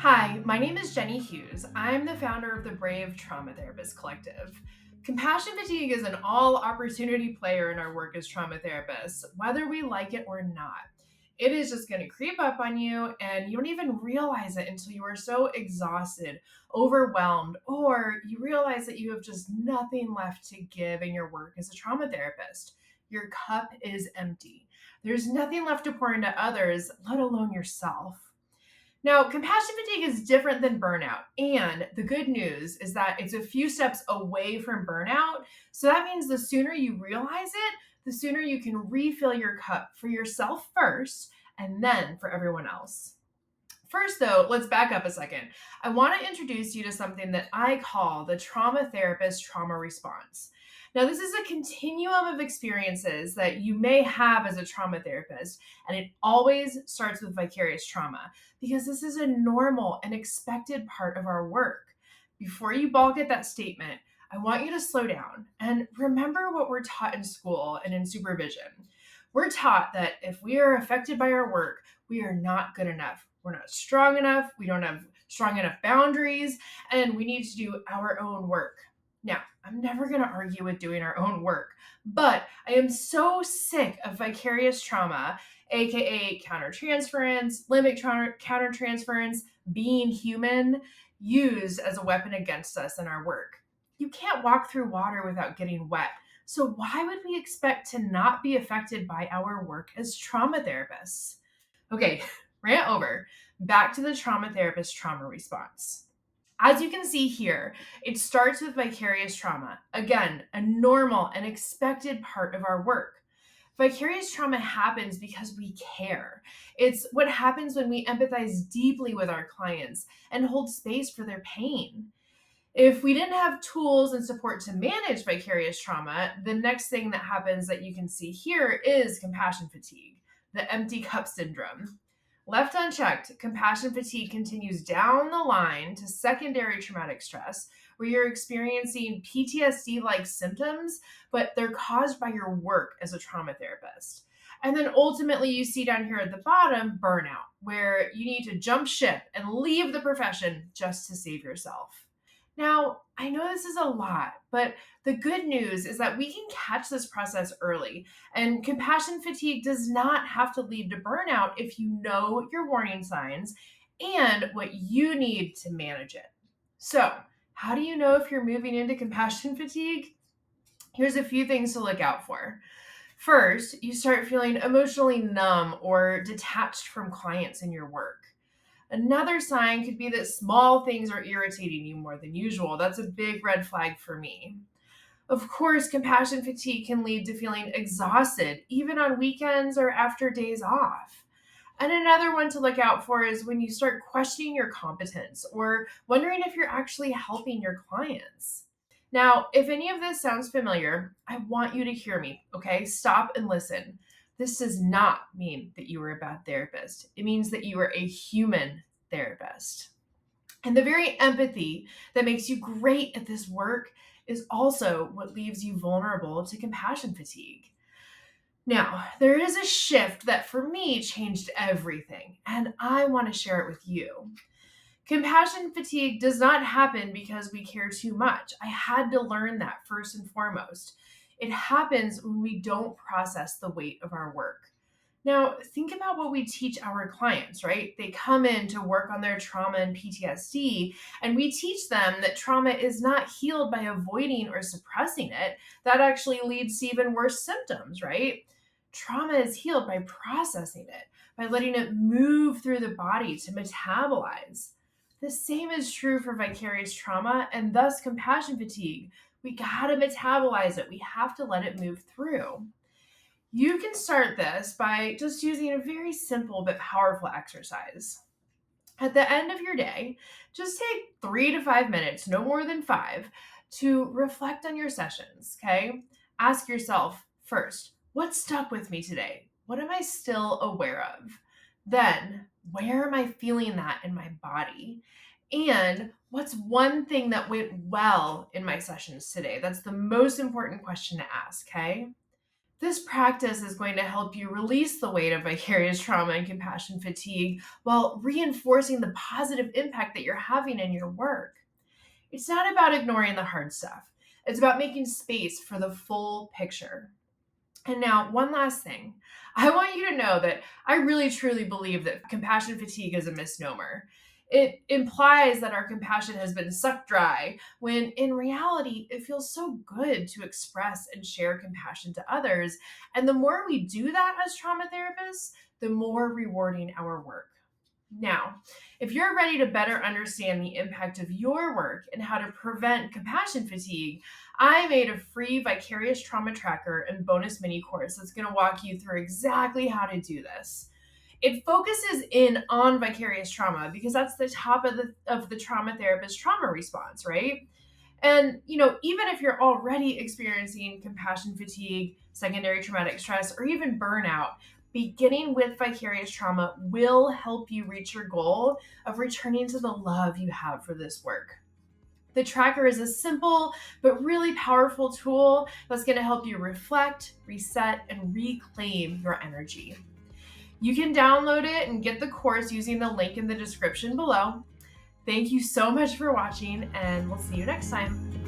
Hi, my name is Jenny Hughes. I'm the founder of the Brave Trauma Therapist Collective. Compassion fatigue is an all opportunity player in our work as trauma therapists, whether we like it or not. It is just going to creep up on you, and you don't even realize it until you are so exhausted, overwhelmed, or you realize that you have just nothing left to give in your work as a trauma therapist. Your cup is empty. There's nothing left to pour into others, let alone yourself. Now, compassion fatigue is different than burnout. And the good news is that it's a few steps away from burnout. So that means the sooner you realize it, the sooner you can refill your cup for yourself first and then for everyone else. First, though, let's back up a second. I want to introduce you to something that I call the trauma therapist trauma response. Now, this is a continuum of experiences that you may have as a trauma therapist, and it always starts with vicarious trauma because this is a normal and expected part of our work. Before you balk at that statement, I want you to slow down and remember what we're taught in school and in supervision. We're taught that if we are affected by our work, we are not good enough. We're not strong enough. We don't have strong enough boundaries, and we need to do our own work. Now, I'm never going to argue with doing our own work, but I am so sick of vicarious trauma, aka countertransference, limbic countertransference, being human, used as a weapon against us in our work. You can't walk through water without getting wet. So, why would we expect to not be affected by our work as trauma therapists? Okay, rant over. Back to the trauma therapist trauma response. As you can see here, it starts with vicarious trauma. Again, a normal and expected part of our work. Vicarious trauma happens because we care. It's what happens when we empathize deeply with our clients and hold space for their pain. If we didn't have tools and support to manage vicarious trauma, the next thing that happens that you can see here is compassion fatigue, the empty cup syndrome. Left unchecked, compassion fatigue continues down the line to secondary traumatic stress, where you're experiencing PTSD like symptoms, but they're caused by your work as a trauma therapist. And then ultimately, you see down here at the bottom burnout, where you need to jump ship and leave the profession just to save yourself. Now, I know this is a lot, but the good news is that we can catch this process early, and compassion fatigue does not have to lead to burnout if you know your warning signs and what you need to manage it. So, how do you know if you're moving into compassion fatigue? Here's a few things to look out for. First, you start feeling emotionally numb or detached from clients in your work. Another sign could be that small things are irritating you more than usual. That's a big red flag for me. Of course, compassion fatigue can lead to feeling exhausted, even on weekends or after days off. And another one to look out for is when you start questioning your competence or wondering if you're actually helping your clients. Now, if any of this sounds familiar, I want you to hear me, okay? Stop and listen. This does not mean that you are a bad therapist. It means that you are a human therapist. And the very empathy that makes you great at this work is also what leaves you vulnerable to compassion fatigue. Now, there is a shift that for me changed everything, and I want to share it with you. Compassion fatigue does not happen because we care too much. I had to learn that first and foremost. It happens when we don't process the weight of our work. Now, think about what we teach our clients, right? They come in to work on their trauma and PTSD, and we teach them that trauma is not healed by avoiding or suppressing it. That actually leads to even worse symptoms, right? Trauma is healed by processing it, by letting it move through the body to metabolize. The same is true for vicarious trauma and thus compassion fatigue. We gotta metabolize it, we have to let it move through. You can start this by just using a very simple but powerful exercise. At the end of your day, just take 3 to 5 minutes, no more than five, to reflect on your sessions, okay? Ask yourself first, what stuck with me today? What am I still aware of? Then, where am I feeling that in my body? And what's one thing that went well in my sessions today? That's the most important question to ask, okay? This practice is going to help you release the weight of vicarious trauma and compassion fatigue while reinforcing the positive impact that you're having in your work. It's not about ignoring the hard stuff, it's about making space for the full picture. And now, one last thing. I want you to know that I really truly believe that compassion fatigue is a misnomer. It implies that our compassion has been sucked dry, when in reality, it feels so good to express and share compassion to others. And the more we do that as trauma therapists, the more rewarding our work. Now, if you're ready to better understand the impact of your work and how to prevent compassion fatigue, I made a free vicarious trauma tracker and bonus mini course that's going to walk you through exactly how to do this. It focuses in on vicarious trauma because that's the top of the trauma therapist trauma response, right? And, even if you're already experiencing compassion fatigue, secondary traumatic stress, or even burnout, beginning with vicarious trauma will help you reach your goal of returning to the love you have for this work. The tracker is a simple but really powerful tool that's going to help you reflect, reset, and reclaim your energy. You can download it and get the course using the link in the description below. Thank you so much for watching, and we'll see you next time.